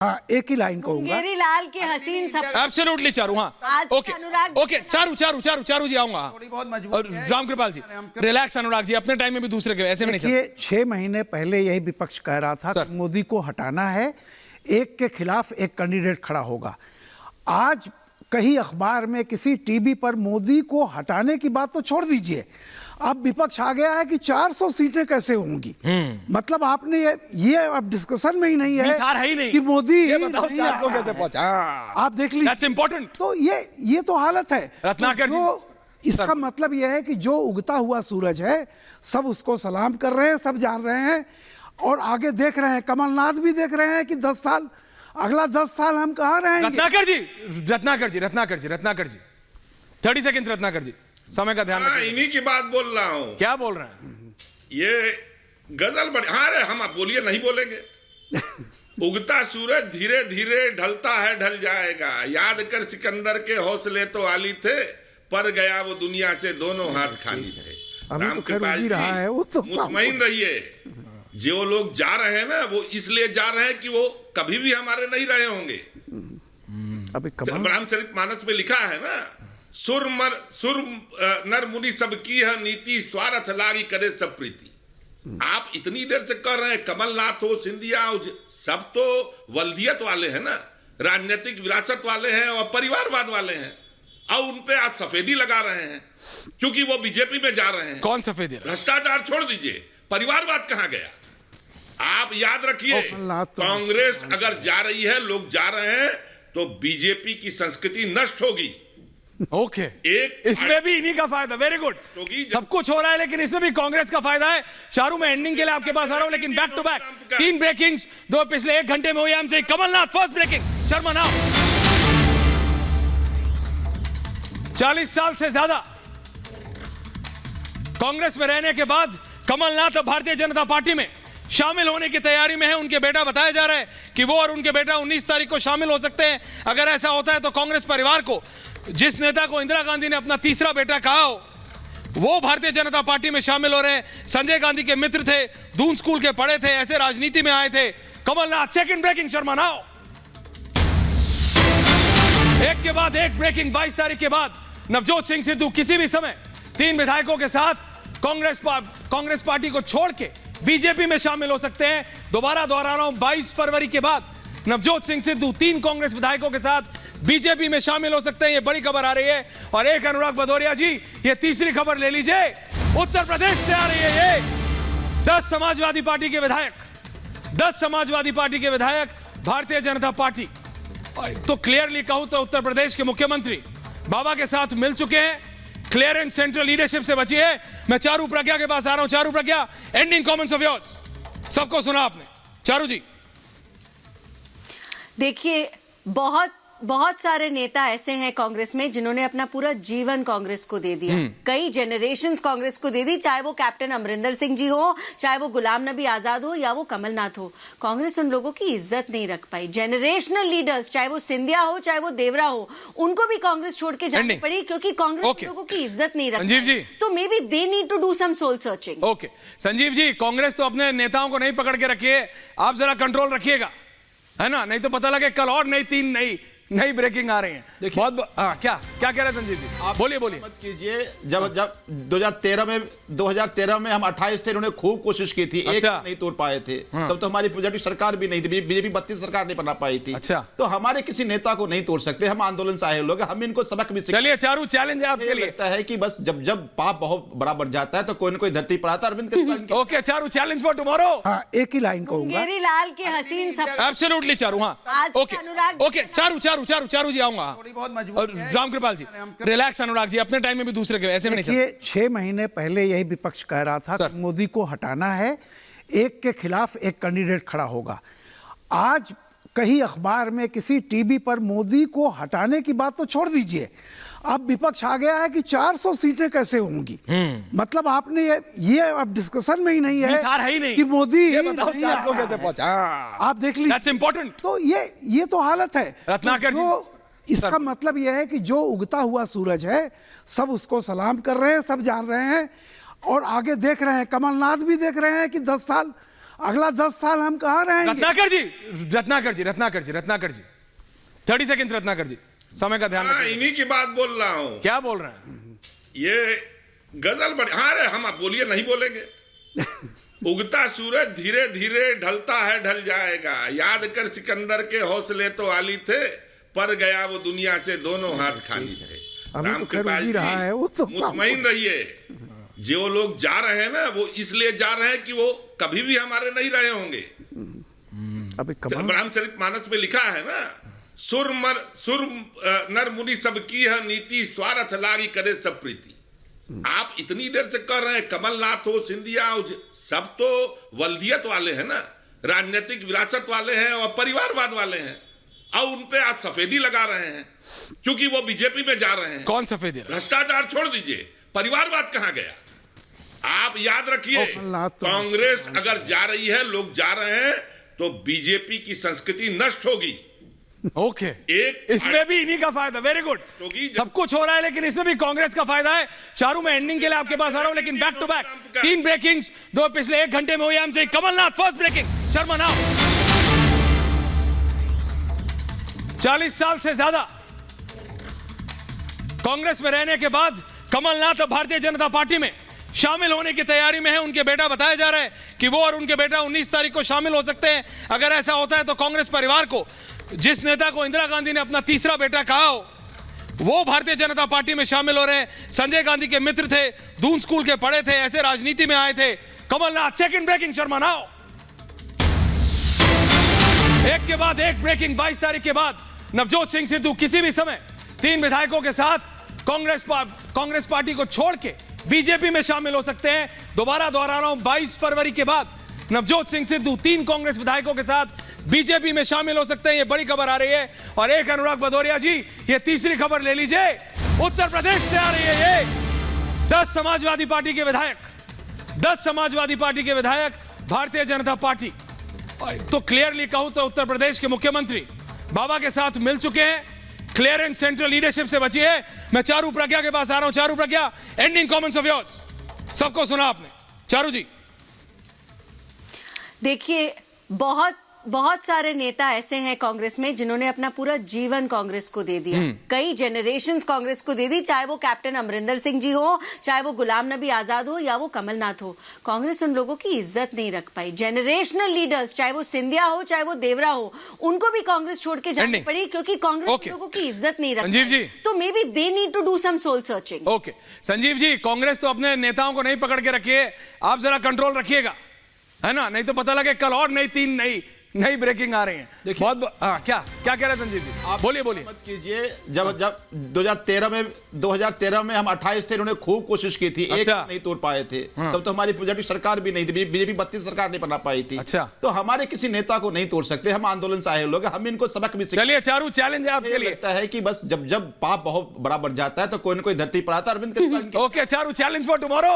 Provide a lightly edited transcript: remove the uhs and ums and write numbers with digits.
हाँ, एक ही लाइन कहूंगा। मुंगेरी लाल के हसीन सब एब्सोल्युटली चारू। हाँ ओके ओके चारू जी आऊंगा। और रामकृपाल जी रिलैक्स। अनुराग जी अपने टाइम में भी दूसरे के ऐसे में नहीं चलता। 6 महीने पहले यही विपक्ष कह रहा था कि मोदी को हटाना है, एक के खिलाफ एक कैंडिडेट खड़ा होगा। आज कहीं अखबार में किसी टीवी पर मोदी को हटाने की बात तो छोड़ दीजिए, अब विपक्ष आ गया है कि 400 सीटें कैसे होंगी। मतलब आपने ये अब डिस्कशन में ही नहीं है कि मोदी ये बताओ 400 कैसे पहुंचा। आप देख लीजिए, दैट्स इंपॉर्टेंट। तो ये तो हालत है रत्नाकर जी। इसका मतलब यह है कि जो उगता हुआ सूरज है सब उसको सलाम कर रहे हैं, सब जान रहे हैं और आगे देख रहे हैं। कमलनाथ भी देख रहे हैं कि 10 साल, अगला 10 साल हम कहाँ रहेंगे। रत्नाकर जी 30 सेकंड्स। रत्नाकर जी समय का ध्यान रखिए। इन्हीं की बात बोल रहा हूँ। क्या बोल रहे हैं? ये गजल बड़ी। हाँ रे, हम आप बोलिए, नहीं बोलेंगे। उगता सूरज धीरे धीरे ढलता है, ढल जाएगा। याद कर सिकंदर के हौसले तो आली थे, पर गया वो दुनिया से दोनों हाथ खाली थे। रामकृपाल जी मुतमईन रहिए, जो लोग जा रहे हैं ना वो इसलिए जा रहे हैं कि वो कभी भी हमारे नहीं रहे होंगे। रामचरितमानस में लिखा है ना, सुर नर मुनि सब की है नीति, स्वार्थ लागी करे सब प्रीति। आप इतनी देर से कर रहे हैं, कमलनाथ हो, सिंधिया हो, सब तो वल्दियत वाले हैं ना, राजनीतिक विरासत वाले हैं और परिवारवाद वाले हैं, और उनपे आप सफेदी लगा रहे हैं क्योंकि वो बीजेपी में जा रहे हैं। कौन सफेदी? भ्रष्टाचार छोड़ दीजिए, परिवारवाद कहां गया? आप याद रखिए, कांग्रेस अगर जा रही है, लोग जा रहे हैं, तो बीजेपी की संस्कृति नष्ट होगी। ओके इसमें भी इन्हीं का फायदा। Very good. सब कुछ हो रहा है लेकिन इसमें भी कांग्रेस का फायदा है। चारू मैं एंडिंग के लिए आपके पास आ रहा हूं, लेकिन बैक टू बैक 3 ब्रेकिंग्स दो पिछले 1 घंटे में हुई हमसे। Kamalnath first breaking. Sharma now 40 साल से ज्यादा कांग्रेस में रहने के बाद कमलनाथ अब भारतीय जनता पार्टी में शामिल होने की तैयारी में है। उनके बेटा बताया जा रहा है कि वो और उनके बेटा 19 तारीख को शामिल हो सकते हैं। अगर ऐसा होता है तो कांग्रेस परिवार को, जिस नेता को इंदिरा गांधी ने अपना तीसरा बेटा कहा हो, वो भारतीय जनता पार्टी में शामिल हो रहे हैं। संजय गांधी के मित्र थे, दून स्कूल के पढ़े थे, ऐसे राजनीति में आए थे। Kamalnath second breaking. Sharma now एक के बाद एक ब्रेकिंग। 22 तारीख के बाद नवजोत सिंह सिद्धू किसी भी समय 3 विधायकों के साथ कांग्रेस पार्टी को छोड़ के बीजेपी में शामिल हो सकते हैं। दोबारा दोहरा रहा हूं, 22 फरवरी के बाद नवजोत सिंह सिद्धू 3 कांग्रेस विधायकों के साथ बीजेपी में शामिल हो सकते हैं। ये बड़ी खबर आ रही है। और एक अनुराग भदौरिया जी, ये तीसरी खबर ले लीजिए, उत्तर प्रदेश से आ रही है। ये 10 समाजवादी पार्टी के विधायक भारतीय जनता पार्टी, तो क्लियरली कहूं तो उत्तर प्रदेश के मुख्यमंत्री बाबा के साथ मिल चुके हैं। क्लियरेंस सेंट्रल लीडरशिप से बची है। मैं चारू प्रज्ञा के पास आ रहा हूं। चारू प्रज्ञा, एंडिंग कमेंट्स ऑफ योर्स। सबको सुना आपने, चारू जी। देखिए, बहुत सारे नेता ऐसे हैं कांग्रेस में जिन्होंने अपना पूरा जीवन कांग्रेस को दे दिया। कई जनरेशंस कांग्रेस को दे दी, चाहे वो कैप्टन अमरिंदर सिंह जी हो, चाहे वो गुलाम नबी आजाद हो, या वो कमलनाथ हो। कांग्रेस उन लोगों की इज्जत नहीं रख पाई। जनरेशनल लीडर्स, चाहे वो सिंधिया हो, चाहे वो देवरा हो, उनको भी कांग्रेस छोड़ के जानी पड़ी क्योंकि कांग्रेस उन लोगों की इज्जत नहीं रख पाई। तो maybe they need to do some soul searching. Okay Sanjeev ji, Congress तो अपने नेताओं को नहीं पकड़ के रखिए, आप जरा कंट्रोल रखिएगा, है ना, नहीं तो पता लगे कल और नई ब्रेकिंग आ रही है। बहुत क्या कह रहे हैं संजीव जी? आप बोलिए मत कीजिए। जब 2013 में हम 28 थे, उन्होंने खूब कोशिश की थी, एक नहीं तोड़ पाए थे। तब तो हमारी बीजेपी सरकार भी नहीं थी, बीजेपी 32 सरकार नहीं बना पाई थी। तो हमारे किसी नेता को नहीं तोड़ सकते। हम आंदोलन से आए लोग, हम इनको सबक भी। चलिए चारू, चैलेंज है आपके लिए। लगता है कि बस जब पाप बहुत बड़ा बढ़ जाता है तो कोई ना कोई धरती पर आता है। Arvind okay Charu, challenge for tomorrow. एक ही लाइन कहूंगा। मुंगेरी लाल के हसीन सब। एब्सोल्युटली चारू। हाँ ओके चारू जी आऊंगा। और रामकृपाल जी रिलैक्स। अनुराग जी अपने टाइम में भी दूसरे के ऐसे में नहीं चलता। 6 महीने पहले यही विपक्ष कह रहा था कि मोदी को हटाना है, एक के खिलाफ एक कैंडिडेट खड़ा होगा। आज कहीं अखबार में किसी टीवी पर मोदी को हटाने की बात तो छोड़ दीजिए, अब विपक्ष आ गया है कि 400 सीटें कैसे होंगी। मतलब आपने ये अब डिस्कशन में ही नहीं है कि मोदी ये बताओ 400 कैसे पहुंचा। आप देख लीजिए, दैट्स इंपॉर्टेंट। तो ये तो हालत है। रत्नाकर जी, इसका मतलब यह है कि जो उगता हुआ सूरज है सब उसको सलाम कर रहे हैं, सब जान रहे हैं और आगे देख रहे हैं। कमलनाथ भी देख रहे हैं कि 10 साल, अगला 10 साल हम कहाँ रहेंगे? रत्नाकर जी 30 सेकंड रत्नाकर जी, समय का ध्यान रखिए। इन्हीं की बात बोल रहा हूं। क्या बोल रहे हैं? ये गजल बड़ी, हाँ रे हम आप बोलिए, नहीं बोलेंगे। उगता सूरज धीरे धीरे ढलता है, ढल जाएगा, याद कर सिकंदर के हौसले तो आली थे, पर गया वो दुनिया से दोनों हाथ खाली थे। अभी तो खैर उगी रहा है, वो तो मुतमईन रहिए, जो लोग जा रहे हैं ना वो इसलिए जा रहे हैं कि वो कभी भी हमारे नहीं रहे होंगे। अभी रामचरितमानस में लिखा है ना, सुर नर मुनि सब की है नीति, स्वार्थ लागी करे सब प्रीति। आप इतनी देर से कह रहे हैं कमलनाथ हो, सिंधिया हो, सब तो वल्दियत वाले हैं ना, राजनीतिक विरासत वाले हैं और परिवारवाद वाले हैं, और उन पे आप सफेदी लगा रहे हैं क्योंकि वो बीजेपी में जा रहे हैं। कौन सफेदी? भ्रष्टाचार छोड़ दीजिए, परिवारवाद कहां गया? आप याद रखिए, कांग्रेस अगर जा रही है, लोग जा रहे हैं, तो बीजेपी की संस्कृति नष्ट होगी। ओके, इसमें भी इन्हीं का फायदा। वेरी गुड, सब कुछ हो रहा है लेकिन इसमें भी कांग्रेस का फायदा है। चारू, मैं एंडिंग के लिए आपके पास आ रहा हूं, लेकिन बैक टू बैक 3 ब्रेकिंग्स, 2 पिछले 1 घंटे में हुई हमसे। Kamalnath first breaking, Sharma now. 40 साल से ज्यादा कांग्रेस में रहने के बाद कमलनाथ भारतीय जनता पार्टी में शामिल होने की तैयारी में है। उनके बेटा बताया जा रहा है कि वो और उनके बेटा 19 तारीख को शामिल हो सकते हैं। अगर ऐसा होता है तो कांग्रेस परिवार को, जिस नेता को इंदिरा गांधी ने अपना तीसरा बेटा कहा हो, वो भारतीय जनता पार्टी में शामिल हो रहे हैं। संजय गांधी के मित्र थे, दून स्कूल के पढ़े थे, ऐसे राजनीति में आए थे। Kamalnath second breaking, Sharma now. एक के बाद एक ब्रेकिंग। 22 तारीख के बाद नवजोत सिंह सिद्धू किसी भी समय 3 विधायकों के साथ कांग्रेस पार्टी को छोड़ के बीजेपी में शामिल हो सकते हैं। दोबारा दोहरा रहा हूं, 22 फरवरी के बाद नवजोत सिंह सिद्धू 3 कांग्रेस विधायकों के साथ बीजेपी में शामिल हो सकते हैं। ये बड़ी खबर आ रही है। और एक अनुराग भदौरिया जी, ये तीसरी खबर ले लीजिए, उत्तर प्रदेश से आ रही है। ये 10 समाजवादी पार्टी के विधायक भारतीय जनता पार्टी, तो क्लियरली कहूं तो उत्तर प्रदेश के मुख्यमंत्री बाबा के साथ मिल चुके हैं। क्लियर एंड सेंट्रल लीडरशिप से बची है। मैं चारू प्रज्ञा के पास आ रहा हूं। चारू प्रज्ञा, एंडिंग कमेंट्स ऑफ योर्स। सबको सुना आपने, चारू जी। देखिए, बहुत सारे नेता ऐसे हैं कांग्रेस में जिन्होंने अपना पूरा जीवन कांग्रेस को दे दिया। कई जनरेशंस कांग्रेस को दे दी, चाहे वो कैप्टन अमरिंदर सिंह जी हो, चाहे वो गुलाम नबी आजाद हो, या वो कमलनाथ हो। कांग्रेस उन लोगों की इज्जत नहीं रख पाई। जनरेशनल लीडर्स, चाहे वो सिंधिया हो, चाहे वो देवरा हो, उनको भी कांग्रेस छोड़ के जानी पड़ी क्योंकि कांग्रेस उन लोगों की इज्जत नहीं रख पाई। तो maybe they need to do some soul searching. Okay Sanjeev ji, Congress तो अपने नेताओं को नहीं पकड़ के रखिए, आप जरा कंट्रोल रखिएगा, है ना, नहीं तो पता लगे कल और नई ब्रेकिंग आ रही है। बहुत क्या कह रहे हैं संजीव जी? आप बोलिए मत कीजिए। जब 2013 में हम 28 थे, इन्होंने खूब कोशिश की थी, एक नहीं तोड़ पाए थे। तब तो हमारी बीजेपी सरकार भी नहीं थी, बीजेपी 32 सरकार नहीं बना पाई थी। तो हमारे किसी नेता को नहीं तोड़ सकते। हम आंदोलन से आए लोग, हम इनको सबक भी चलिए चारू, चैलेंज है आपके लिए। लगता है कि बस जब पाप बहुत बड़ा बढ़ जाता है तो कोई ना कोई धरती पर आता है। Arvind Kejriwal. Okay Charu, challenge for tomorrow.